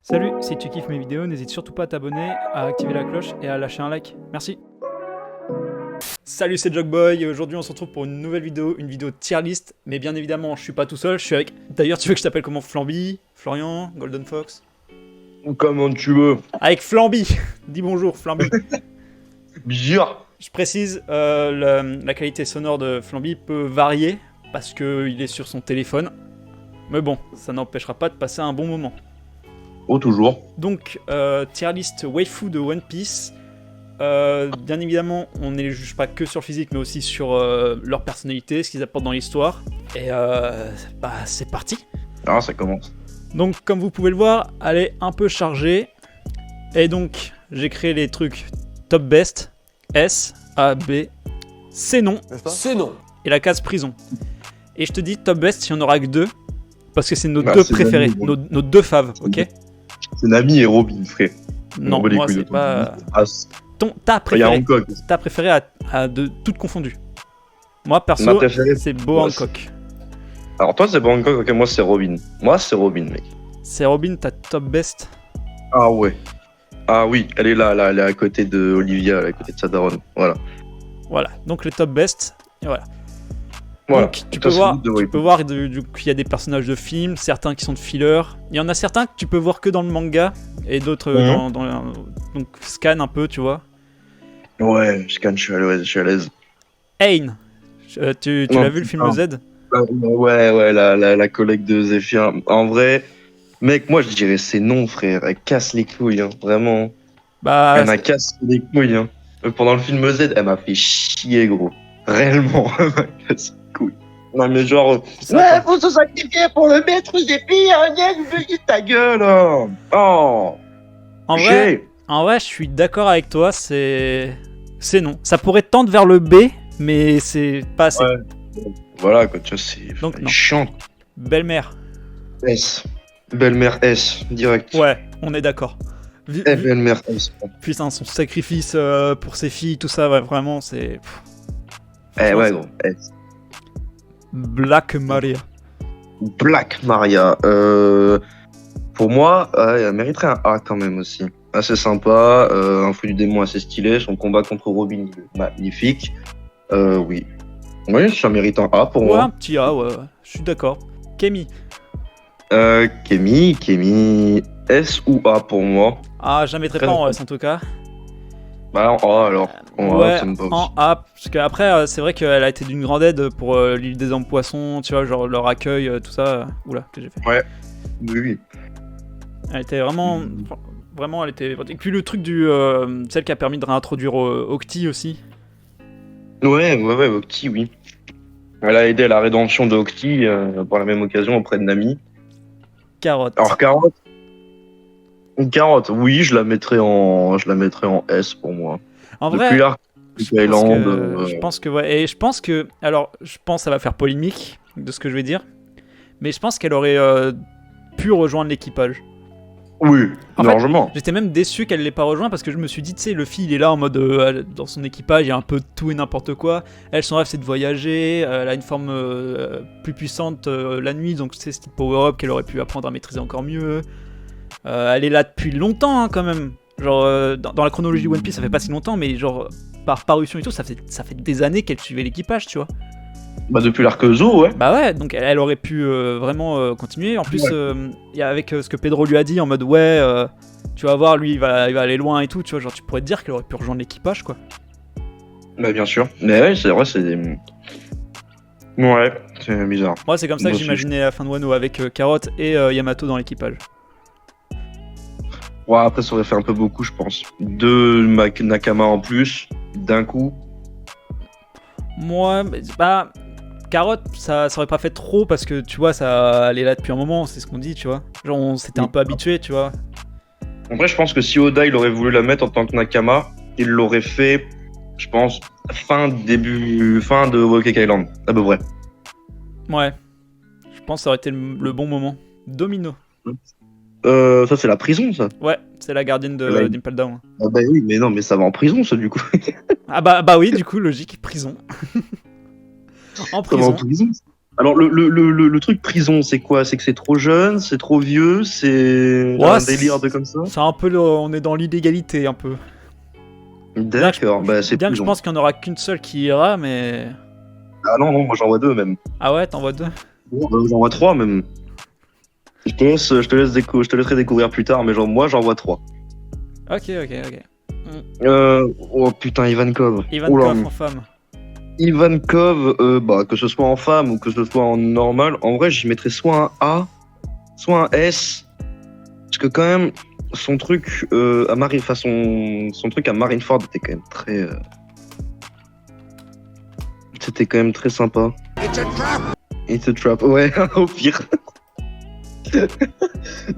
Salut, si tu kiffes mes vidéos, n'hésite surtout pas à t'abonner, à activer la cloche et à lâcher un like. Merci. Salut, c'est Jogboy et aujourd'hui on se retrouve pour une nouvelle vidéo, une vidéo tier list. Mais bien évidemment, je suis pas tout seul, je suis avec... D'ailleurs, tu veux que je t'appelle comment? Flamby, Florian, Golden Fox? Comment tu veux. Avec Flamby. Dis bonjour, Flamby. Bien. Je précise, la qualité sonore de Flamby peut varier parce qu'il est sur son téléphone. Mais bon, ça n'empêchera pas de passer un bon moment. Oh, toujours. Donc, tier list waifu de One Piece. Bien évidemment, on ne les juge pas que sur le physique, mais aussi sur leur personnalité, ce qu'ils apportent dans l'histoire. Et c'est parti. Ah, ça commence. Donc, comme vous pouvez le voir, elle est un peu chargée. Et donc, j'ai créé les trucs top best, S, A, B, C non, C'est non. et la case prison. Et je te dis top best, il n'y en aura que deux, parce que c'est nos Bah, deux c'est préférés, Nami, bon. nos deux faves, ok? C'est Nami et Robin, frère. Non, On bat les moi couilles de c'est ton pas... avis. Ah, Ta il y a préférée. Hancock. Ta préférée à de toutes confondues. Moi, Ma perso, préférée. c'est Bo Moi, Hancock. Alors, toi, c'est pas Hancock, ok, moi, c'est Robin. Moi, c'est Robin, mec. C'est Robin, ta top best. Ah, ouais. Ah, oui, elle est là, elle est à côté de Olivia, elle est à côté de sa daronne. Voilà. Voilà, donc le top best. Et voilà. Voilà. Donc, tu Ça, peux c'est voir, le but de tu Waifu. peux voir qu'il y a des personnages de films, certains qui sont de filler. Il y en a certains que tu peux voir que dans le manga, et d'autres donc scan un peu, tu vois. Ouais, je scanne, je suis à l'aise. Ain, tu Non, l'as vu le film putain. Z? Ouais, la collègue de Zephyr. En vrai, mec, moi, je dirais c'est non, frère. Elle casse les couilles, hein, vraiment. Bah, Elle m'a cassé les couilles. Hein. Pendant le film Z, elle m'a fait chier, gros. Réellement, elle m'a cassé les couilles. Non, mais genre, ça, ouais, faut se sacrifier pour le maître des filles, ta gueule. Hein. Oh, en j'ai- vrai, je suis d'accord avec toi, c'est non. Ça pourrait tendre vers le B, mais c'est pas assez. Ouais. Voilà, quoi, tu vois, c'est Donc, non. chiant. Belle-mère. S. Belle-mère S, direct. Ouais, on est d'accord. Belle-mère S. Putain, son sacrifice pour ses filles, tout ça, ouais, vraiment, c'est... Ouais, gros. S. Black Maria. Black Maria. Pour moi, elle mériterait un A quand même aussi. Assez sympa, un fou du démon assez stylé, son combat contre Robin il est magnifique. Oui. Oui, ça mérite un A pour Ouais, un moi. petit A, ouais, je suis d'accord. Kemi. Kemi, S ou A pour moi. Ah, je la mettrais pas en S en tout cas. Bah en A alors. En Ouais, A, ça me va en aussi. A, parce qu'après, c'est vrai qu'elle a été d'une grande aide pour l'île des hommes poissons, tu vois, genre leur accueil, tout ça. Oula, que j'ai fait. Oui, oui. Elle était vraiment... Vraiment, elle était... Et puis le truc celle qui a permis de réintroduire Octi aussi. Ouais, Octi, oui. Elle a aidé à la rédemption de Octi par la même occasion auprès de Nami. Carotte. Alors Carotte. Carotte, oui, je la mettrais en S pour moi. En Depuis vrai... l'arc de Thailand, Je pense que ouais, et je pense que alors je pense que ça va faire polémique de ce que je vais dire, mais je pense qu'elle aurait pu rejoindre l'équipage. oui, En fait, largement. J'étais même déçu qu'elle l'ait pas rejoint parce que je me suis dit, tu sais, Luffy il est là en mode dans son équipage, il y a un peu de tout et n'importe quoi. Elle, son rêve c'est de voyager, elle a une forme plus puissante la nuit, donc c'est ce type power-up qu'elle aurait pu apprendre à maîtriser encore mieux. Elle est là depuis longtemps hein, quand même. Genre dans la chronologie One Piece ça fait pas si longtemps, mais genre par parution et tout, ça fait des années qu'elle suivait l'équipage, tu vois. Bah depuis l'arc Zo, ouais. Bah ouais, donc elle aurait pu vraiment continuer. En plus, y a avec ce que Pedro lui a dit en mode ouais, tu vas voir, lui il va aller loin et tout, tu vois, genre tu pourrais te dire qu'elle aurait pu rejoindre l'équipage quoi. Bah bien sûr. Mais ouais, c'est vrai, c'est des... Ouais, c'est bizarre. Moi c'est comme ça que Moi aussi. j'imaginais la fin de Wano avec Carotte et Yamato dans l'équipage. Ouais, après ça aurait fait un peu beaucoup, je pense. Deux Nakama en plus, d'un coup. Moi, bah Carotte, ça aurait pas fait trop parce que tu vois, elle est là depuis un moment, c'est ce qu'on dit, tu vois. Genre on s'était un peu habitué, tu vois. En vrai, je pense que si Oda il aurait voulu la mettre en tant que Nakama, il l'aurait fait, je pense, fin de Whole Island, à peu près. Ouais, je pense que ça aurait été le bon moment. Domino. Ça c'est la prison, ça. Ouais, c'est la gardienne Ouais. d'Impel Down. Ah bah oui, mais non, mais ça va en prison, ça, du coup. Ah bah oui, du coup, logique, prison. En Ça va en prison. prison. Alors, le truc prison, c'est quoi? C'est que c'est trop jeune, c'est trop vieux, c'est Ouais, un délire de comme ça? C'est un peu, on est dans l'illégalité un peu. D'accord, bah c'est Bien que je prison. pense qu'il n'y en aura qu'une seule qui ira, mais. Ah non, moi j'en vois 2 même. Ah ouais, t'en vois 2? J'en vois 3 même. Je te laisserai découvrir plus tard, mais moi j'en vois 3. Ok. Oh putain, Ivankov. Ivan Oula. Koff en femme. Ivankov, que ce soit en femme ou que ce soit en normal, en vrai, j'y mettrais soit un A, soit un S. Parce que quand même, son truc son truc à Marineford était quand même très. C'était quand même très sympa. It's a trap, ouais, au pire.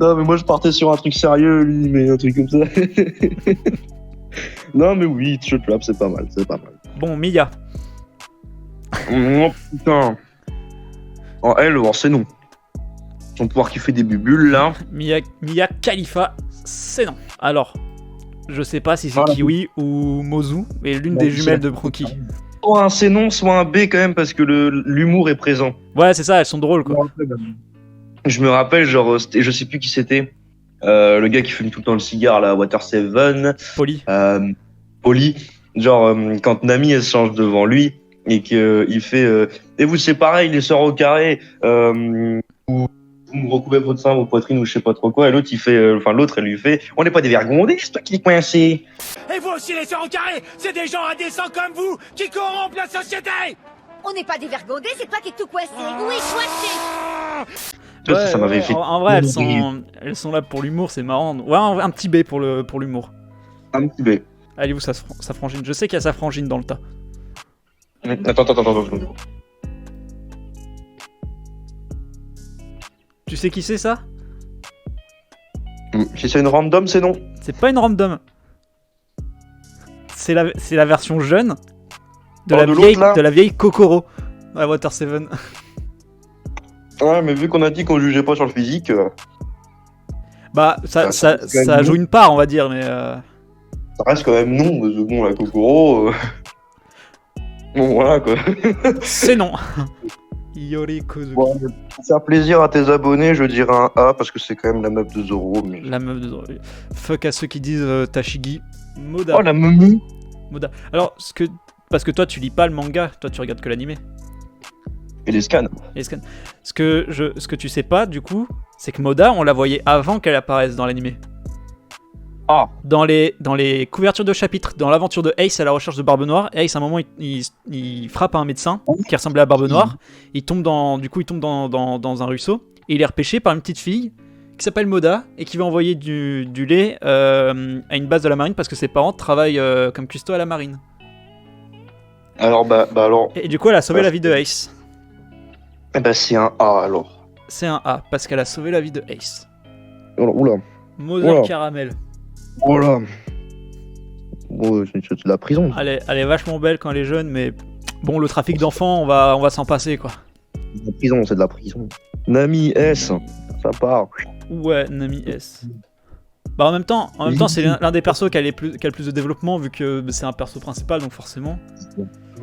Non, mais moi je partais sur un truc sérieux, lui, mais un truc comme ça. Non, mais oui, It's a trap, c'est pas mal, c'est pas mal. Bon, Mia. Oh putain. En elle, c'est non. On va pouvoir kiffer des bubules là. Mia Khalifa, c'est non. Alors, je sais pas si c'est Voilà. Kiwi ou Mozu, mais l'une des jumelles de Brookie. Soit un C non, soit un B quand même, parce que l'humour est présent. Ouais, c'est ça, elles sont drôles quoi. Je me rappelle, genre, je sais plus qui c'était. Le gars qui fume tout le temps le cigare là, Water Seven. Poli. Oli. Genre, quand Nami elle se change devant lui et qu'il fait et vous c'est pareil, les sœurs au carré, vous me recouvez votre sein, vos poitrines ou je sais pas trop quoi, et l'autre il fait, l'autre elle lui fait, on n'est pas des vergondés, c'est toi qui es coincé. Et vous aussi les sœurs au carré, c'est des gens indécents comme vous qui corrompent la société. On n'est pas des vergondés, c'est toi qui es tout coincé. Oui, coincé. Ça m'avait fait. En vrai, elles sont là pour l'humour, c'est marrant. Ouais, un petit B pour l'humour. Un petit B. Allez, où sa frangine? Je sais qu'il y a sa frangine dans le tas. Attends. Tu sais qui c'est ça? Si c'est une random, c'est non. C'est pas une random. C'est la version jeune de, de la vieille Kokoro à Water 7. Ouais, mais vu qu'on a dit qu'on jugeait pas sur le physique. Bah, ça joue une part, on va dire, mais. Ça reste quand même non, parce que bon, la Kokoro. Bon, voilà quoi. C'est non. Yori Kozuki. Bon, pour faire plaisir à tes abonnés, je dirais un A parce que c'est quand même la meuf de Zoro. Mais... La meuf de Zoro. Fuck à ceux qui disent Tashigi. Moda. Oh, la meumou. Moda. Alors, parce que toi, tu lis pas le manga, toi, tu regardes que l'animé. Et les scans. Ce que tu sais pas, du coup, c'est que Moda, on la voyait avant qu'elle apparaisse dans l'animé. Ah. Dans les couvertures de chapitres, dans l'aventure de Ace à la recherche de Barbe Noire, Ace à un moment il frappe à un médecin qui ressemblait à Barbe Noire, il tombe dans un ruisseau, et il est repêché par une petite fille qui s'appelle Moda et qui va envoyer du lait à une base de la marine parce que ses parents travaillent comme cuistot à la marine. Alors, alors. Et du coup elle a sauvé la vie de Ace. Eh ben, c'est un A alors. C'est un A parce qu'elle a sauvé la vie de Ace. Oula. Moda Oula. Caramel. Oh là. Oh, c'est de la prison. Elle est vachement belle quand elle est jeune, mais bon, le trafic d'enfants, on va s'en passer quoi. C'est de la prison. Nami S, ça part. Ouais, Nami S. Bah en même temps c'est l'un des persos qui a le plus de développement vu que c'est un perso principal donc forcément.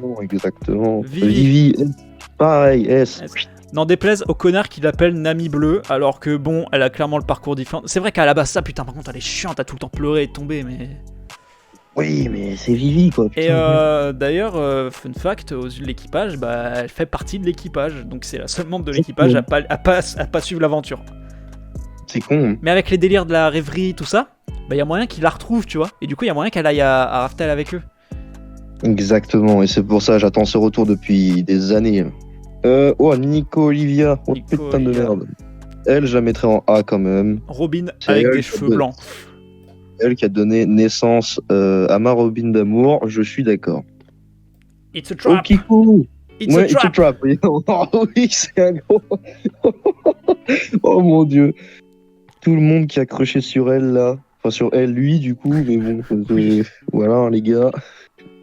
Non, exactement. Vivi. S. Pareil, S. N'en déplaise au connard qui l'appelle Nami Bleu, alors que bon, elle a clairement le parcours différent. C'est vrai qu'à la base, ça putain, par contre, elle est chiante, à tout le temps pleurer et tomber, mais. Oui, mais c'est Vivi quoi. Et d'ailleurs, fun fact, aux yeux de l'équipage, bah, elle fait partie de l'équipage, donc c'est la seule membre de l'équipage à pas suivre l'aventure. C'est con. Mais avec les délires de la rêverie, tout ça, bah, y a moyen qu'il la retrouve, tu vois, et du coup, y a moyen qu'elle aille à Raftel avec eux. Exactement, et c'est pour ça j'attends ce retour depuis des années. Nico Olivia. Oh Nico putain de Olivia. merde. Elle, je la mettrais en A quand même. Robin C'est avec elle des qui cheveux a- blancs. Elle qui a donné naissance à ma Robin d'amour, je suis d'accord. It's a trap. Oh, Kiku. It's Ouais, a trap. trap. Oui, oui, c'est un gros. Oh mon dieu. Tout le monde qui a crushé sur elle là. Enfin, sur elle, lui, du coup, mais bon. Voilà, les gars.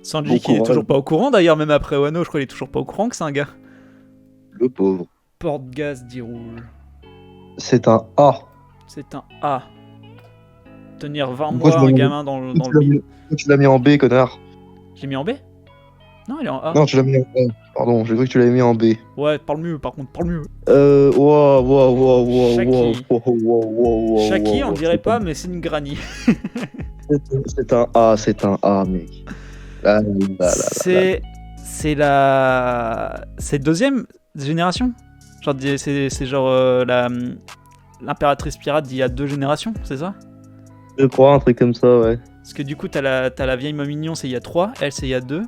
Sanji Bon qui est courage. toujours pas au courant d'ailleurs, même après Wano, je crois qu'il est toujours pas au courant que c'est un gars. Le pauvre. Porte-gaz dit rouge. C'est un A. C'est un A. Tenir 20 Pourquoi mois je un l'ai gamin dans le bide. Tu l'as mis en B, connard. J'ai mis en B? Non, il est en A. Non, tu l'as mis en A. Pardon, j'ai cru que tu l'avais mis en B. Ouais, parle mieux, par contre, parle mieux. Wow. Shaki, on dirait pas, mais c'est une granny. C'est un A, mec. Ah, C'est deuxième génération. Genre, c'est genre l'impératrice pirate d'il y a 2 générations, c'est ça? Je crois, un truc comme ça, ouais. Parce que du coup, t'as la vieille Mamignon, c'est il y a 3, elle, c'est il y a 2.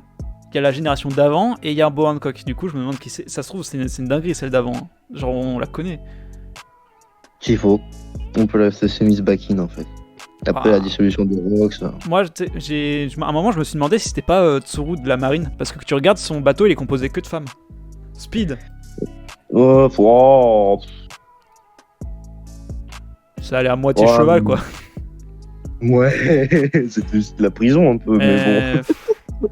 Il y a la génération d'avant et il y a un Boa Hancock. Du coup, je me demande qui c'est. Ça se trouve, c'est une dinguerie celle d'avant. Hein. Genre, on la connaît. Qu'il faut. On peut la c'est Miss Bakin en fait. Après la dissolution de Rox. Moi, à un moment, je me suis demandé si c'était pas Tsuru de la marine. Parce que tu regardes son bateau, il est composé que de femmes. Speed. Ça allait à moitié cheval, quoi. Ouais, c'était juste la prison un peu, mais bon.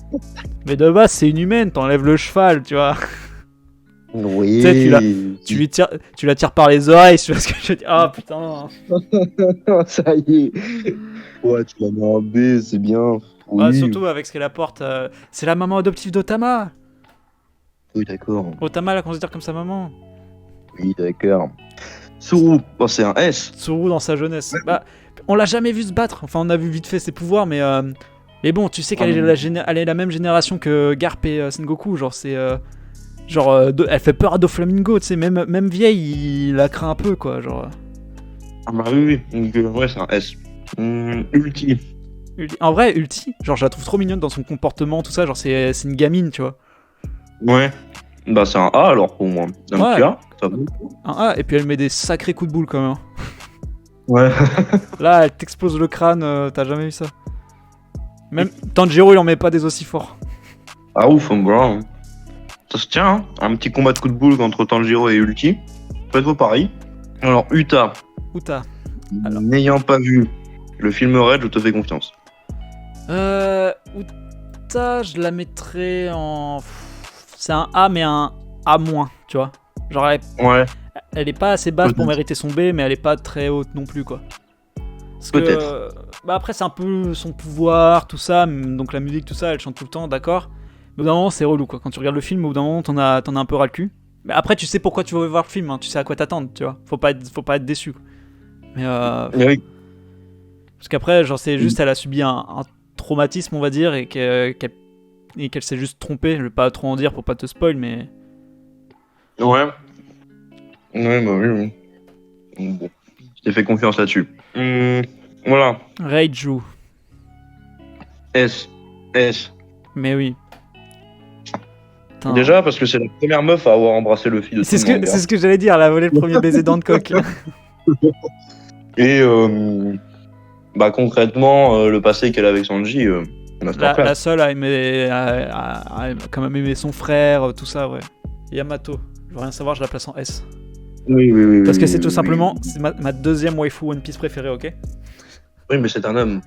Mais de base, c'est une humaine, t'enlèves le cheval, tu vois. Oui. Tu sais, tu la tires par les oreilles, tu vois ce que je veux dire. Ah putain. Ça y est. Ouais, tu la mets en B, c'est bien. Oui. Ouais, surtout avec ce qu'elle apporte. C'est la maman adoptive d'Otama. Oui, d'accord. Otama la considère comme sa maman. Oui, d'accord. Tsuru, bon, c'est un S. Tsuru dans sa jeunesse. Bah, on l'a jamais vu se battre. Enfin, on a vu vite fait ses pouvoirs, mais bon, tu sais qu'elle est la même génération que Garp et Sengoku. Genre, c'est. Elle fait peur à Doflamingo, tu sais, même vieille, il la craint un peu, quoi. Genre. Ah bah oui. Donc, ouais, c'est un S. Ulti. En vrai, Ulti, genre, je la trouve trop mignonne dans son comportement, tout ça. Genre, c'est une gamine, tu vois. Ouais. Bah, c'est un A alors pour moi. Un Ouais. petit A, ça va. Un A, et puis elle met des sacrés coups de boule, quand même. Ouais. Là, elle t'explose le crâne, t'as jamais vu ça. Même Tanjiro, il en met pas des aussi forts. Ah ouf, voilà. Ça se tient, hein. Un petit combat de coups de boule entre Tanjiro et Ulti. Faites-vous pareil. Alors, Uta, Uta. Alors. n'ayant pas vu le film Red, je te fais confiance. Uta, je la mettrais en... C'est un A, mais un A-, tu vois. Genre, Ouais. elle est pas assez basse pour Peut-être. mériter son B, mais elle est pas très haute non plus, quoi. Parce que, Peut-être. bah après, c'est un peu son pouvoir, tout ça, donc la musique, tout ça, elle chante tout le temps, d'accord. Mais au bout d'un moment, c'est relou, quoi. Quand tu regardes le film, au bout d'un moment, t'en as un peu ras le cul. Mais après, tu sais pourquoi tu veux voir le film, hein. Tu sais à quoi t'attendre, tu vois. Faut pas être déçu, quoi. Mais Oui. parce qu'après, genre, c'est juste, elle a subi un traumatisme, on va dire, et qu'elle s'est juste trompée. Je vais pas trop en dire pour pas te spoil, mais... Ouais. Ouais, bah oui. Bon. Je t'ai fait confiance là-dessus. Voilà. Reiju. S. Mais oui. Putain. Déjà, parce que c'est la première meuf à avoir embrassé le fil de C'est tout ce le manga. que j'allais dire, elle a volé le premier baiser d'Hancock. Et bah concrètement, le passé qu'elle a avec Sanji, masterclass. La seule a quand même aimé son frère, tout ça, ouais. Yamato. Je veux rien savoir, je la place en S. Oui. Parce que c'est tout oui. simplement c'est ma deuxième waifu One Piece préférée, ok? Oui, mais c'est un homme.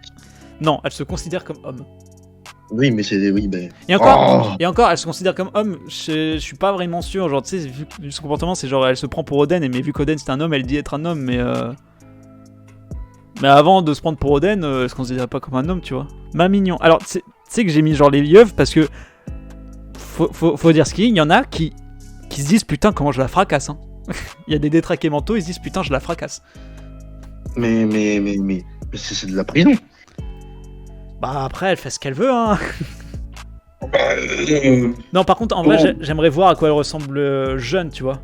Non, elle se considère comme homme. Oui, mais c'est... Oui, ben... Et encore, elle se considère comme homme, je suis pas vraiment sûr, genre, tu sais, vu son comportement, c'est genre, elle se prend pour Oden, mais vu qu'Oden c'est un homme, elle dit être un homme, mais avant de se prendre pour Oden, elle se considère pas comme un homme, tu vois. Mamignon. Alors, tu sais que j'ai mis genre les lieuves, parce que, faut dire ce qu'il y a, il y en a qui se disent, putain, comment je la fracasse, hein. Il y a des détraqués mentaux, ils se disent, putain, je la fracasse. Mais c'est de la prison. Bah après, elle fait ce qu'elle veut, hein. Non, par contre, en vrai, j'aimerais voir à quoi elle ressemble jeune, tu vois.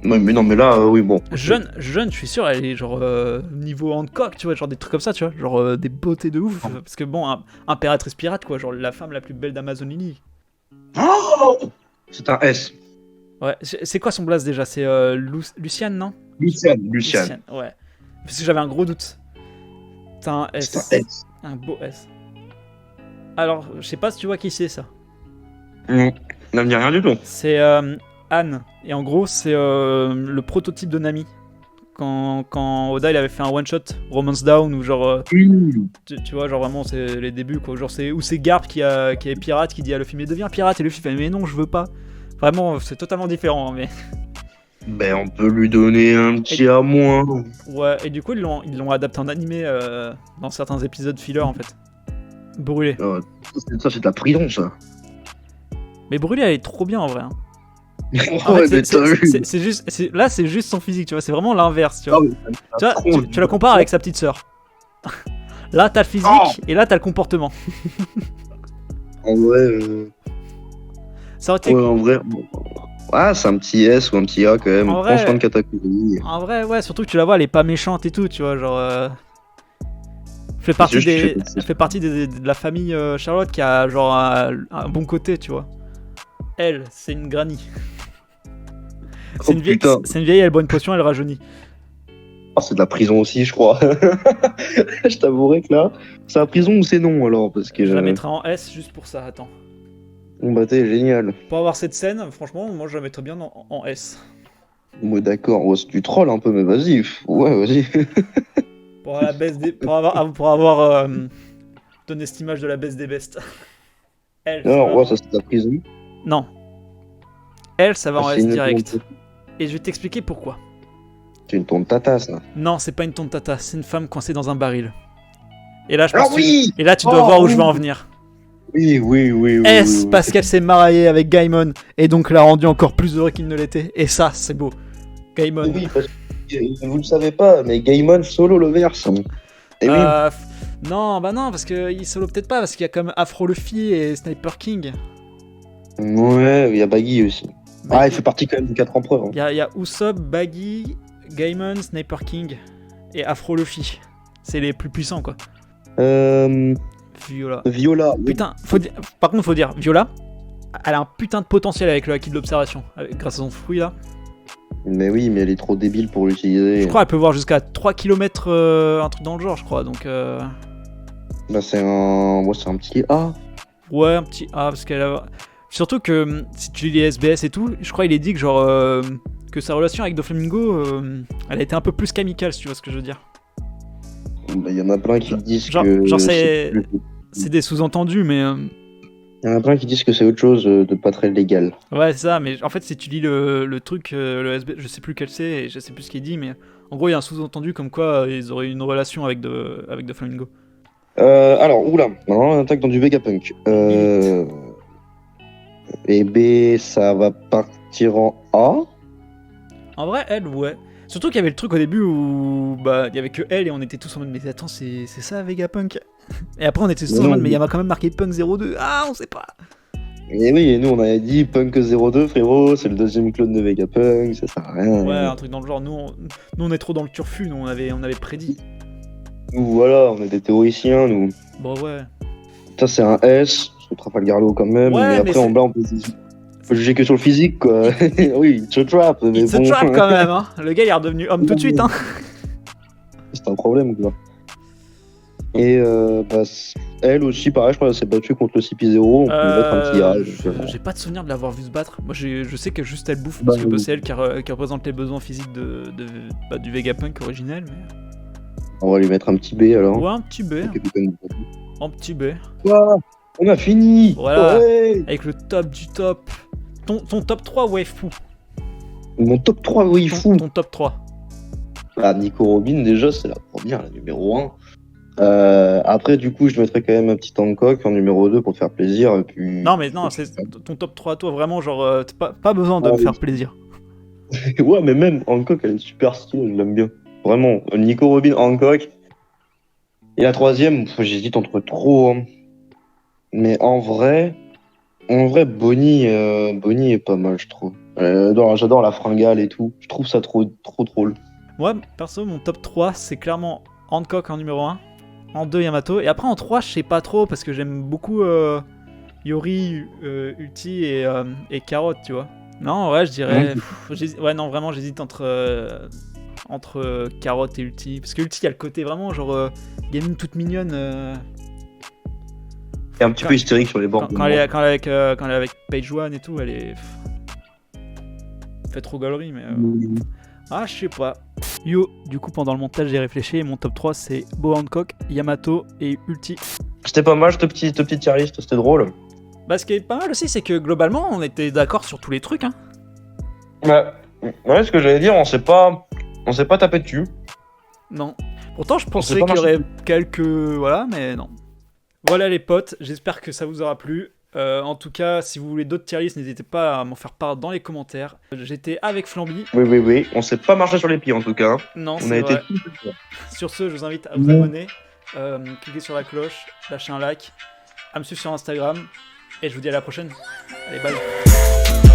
Ouais, mais non, mais là, oui, bon. Jeune, je suis sûr, elle est genre niveau Hancock, tu vois, genre des trucs comme ça, tu vois, genre des beautés de ouf. Parce que bon, impératrice pirate, quoi, genre la femme la plus belle d'Amazonie. Oh, c'est un S. Ouais, c'est quoi son blaze déjà? C'est Luciane, non? Luciane. Ouais. Parce que j'avais un gros doute. C'est un S. C'est un S. Un beau S. Alors, je sais pas si tu vois qui c'est ça. Non, ça me dit rien du tout. C'est Anne. Et en gros, c'est le prototype de Nami. Quand Oda il avait fait un one shot Romance Down ou genre tu vois genre vraiment c'est les débuts quoi, genre c'est Garp qui est pirate qui dit à Luffy mais deviens pirate et Luffy fait mais non je veux pas. Vraiment c'est totalement différent mais ben on peut lui donner un petit à moins. ouais et du coup ils l'ont adapté en animé dans certains épisodes filler en fait. Brûlée. Ça, c'est de la prison, ça. Mais Brûlée, elle est trop bien en vrai. Hein. En Ouais, fait, mais t'as vu. c'est juste, là, c'est juste son physique, tu vois. C'est vraiment l'inverse, tu vois. Ah, mais Tu vois, tu la compares avec sa petite sœur. Là, t'as le physique Oh. et là, t'as le comportement. En vrai, Ça aurait été... ouais, en vrai. Ah, c'est un petit S ou un petit A quand même. En vrai- Prends soin de Katakuri. En vrai, ouais, surtout que tu la vois, elle est pas méchante et tout, tu vois. Genre. Elle fait partie, juste- elle fait partie de la famille Charlotte qui a genre un bon côté, tu vois. Elle, c'est une granny. Oh, putain. C'est une vieille, elle boit une potion, elle rajeunit. Oh, c'est de la prison aussi, je crois. Je t'avouerai que là, c'est la prison ou c'est non alors parce que. Je la mettrai en S juste pour ça, attends. Bon bah t'es génial. Pour avoir cette scène, franchement, moi je la mettrais bien en S. Moi d'accord, ouais, tu trolls un peu, mais vas-y. Ouais, vas-y. Pour avoir, pour avoir donné cette image de la baisse des bestes. Elle, c'est Alors, vraiment- ouais, ça c'est de la prison. Non. Elle, ça va en Ah, S c'est une direct. tonte- Et je vais t'expliquer pourquoi. C'est une tonte tatasse là. Non, c'est pas une tonte tata, c'est une femme coincée dans un baril. Et là, je Ah pense que- oui. Et là, tu dois Oh, voir où je oui. vais en venir. Oui. S, parce qu'elle s'est mariée avec Gaimon, et donc l'a rendu encore plus heureux qu'il ne l'était. Et ça, c'est beau. Gaimon. Oui, parce que vous le savez pas, mais Gaimon solo le verse. Et oui. Non, bah non, parce qu'il solo peut-être pas, parce qu'il y a comme Afro Luffy et Sniper King. Ouais, il y a Baggy aussi. Ah, Baggy. il fait partie quand même des 4 empereurs. Hein. Il y a Usopp, Baggy, Gaimon, Sniper King et Afro Luffy. C'est les plus puissants, quoi. Viola. Viola. oui. Putain, par contre, faut dire, Viola, elle a un putain de potentiel avec le haki de l'observation, grâce à son fruit là. Mais oui, mais elle est trop débile pour l'utiliser. Je crois qu'elle peut voir jusqu'à 3 km, un truc dans le genre, je crois. Donc, Bah, c'est un petit A. ouais, un petit A, parce qu'elle a. Surtout que si tu lis les SBS et tout, je crois qu'il est dit que genre. Que sa relation avec Doflamingo, elle a été un peu plus qu'amicale, si tu vois ce que je veux dire. Bah, il y en a plein qui disent genre- que. genre C'est des sous-entendus, mais. Il y en a plein qui disent que c'est autre chose de pas très légal. Ouais, c'est ça, mais en fait, si tu lis le truc, le SBS, je sais plus quel c'est, et je sais plus ce qu'il dit, mais en gros, il y a un sous-entendu comme quoi ils auraient une relation avec Doflamingo. Alors, oula, maintenant on attaque dans du Vegapunk. Et B, ça va partir en A. En vrai, elle, ouais. Surtout qu'il y avait le truc au début où bah il y avait que elle et on était tous en mode mais attends c'est ça Vegapunk. Et après on était tous en Non. mode mais il y a quand même marqué Punk 02. Ah on sait pas. Et oui, et nous on avait dit Punk 02, frérot, c'est le deuxième clone de Vegapunk, ça sert à rien. Ouais un truc dans le genre. Nous on est trop dans le turfu. Nous on avait prédit. Nous, voilà, on est des théoriciens, nous. Bon ouais. Ça c'est un S, sur Trafalgar Law quand même, Ouais, mais mais après c'est- en bas on peut juger que sur le physique, quoi. Oui, it's a trap, mais It's a bon, trap quand même hein. Le gars il est redevenu homme tout de suite hein. c'est un problème, quoi. Et bah, elle aussi, pareil, je crois qu'elle s'est battue contre le CP0, on peut lui mettre un petit A. donc, J'ai pas de souvenir de l'avoir vu se battre. Moi je sais que juste elle bouffe parce Bah, que oui. c'est elle qui représente les besoins physiques du Vegapunk originel. Mais... on va lui mettre un petit B alors. Ouais un petit B. Un petit B. Ouah, on a fini. Voilà. Ouais. Avec le top du top. Ton top 3 waifu. Mon top 3, oui, fou. Ton top 3. Ah, Nico Robin, déjà, c'est la première, la numéro 1. Après, du coup, je mettrais quand même un petit Hancock en numéro 2 pour te faire plaisir. Et puis... Non, mais non, c'est ton top 3 à toi, vraiment, genre, t'as pas besoin de Ah, me oui. faire plaisir. Ouais, mais même Hancock, elle est super stylée, je l'aime bien. Vraiment, Nico Robin, Hancock. Et la troisième, j'hésite entre trop. Hein. Mais en vrai, Bonnie est pas mal, je trouve. J'adore la fringale et tout. Je trouve ça trop drôle. Moi, perso, mon top 3, c'est clairement Hancock en numéro 1. En 2, Yamato. Et après, en 3, je sais pas trop, parce que j'aime beaucoup Yori, Ulti et Carotte, tu vois. Non, ouais, je dirais. Ouais, non, vraiment, j'hésite entre Carotte et Ulti. Parce que Ulti, il y a le côté vraiment, genre, gamine toute mignonne. Et un petit peu hystérique sur les bords. Quand elle est avec Page One et tout, elle est. Fait trop galerie, mais. Ah, je sais pas. Yo, du coup, pendant le montage, j'ai réfléchi. Et mon top 3, c'est Bo Hancock, Yamato et Ulti. C'était pas mal, cette petite tier list, c'était drôle. Bah, ce qui est pas mal aussi, c'est que globalement, on était d'accord sur tous les trucs. Hein. Ouais, ce que j'allais dire, on s'est pas tapé dessus. Non. Pourtant, je pensais pas qu'il y aurait marché. quelques. Voilà, mais non. Voilà les potes, j'espère que ça vous aura plu. En tout cas, si vous voulez d'autres tier lists, n'hésitez pas à m'en faire part dans les commentaires. J'étais avec Flamby. Oui. On s'est pas marché sur les pieds en tout cas. Non, On c'est a été vrai. tous. Sur ce, je vous invite à vous abonner, cliquer sur la cloche, lâcher un like, à me suivre sur Instagram. Et je vous dis à la prochaine. Allez, bye.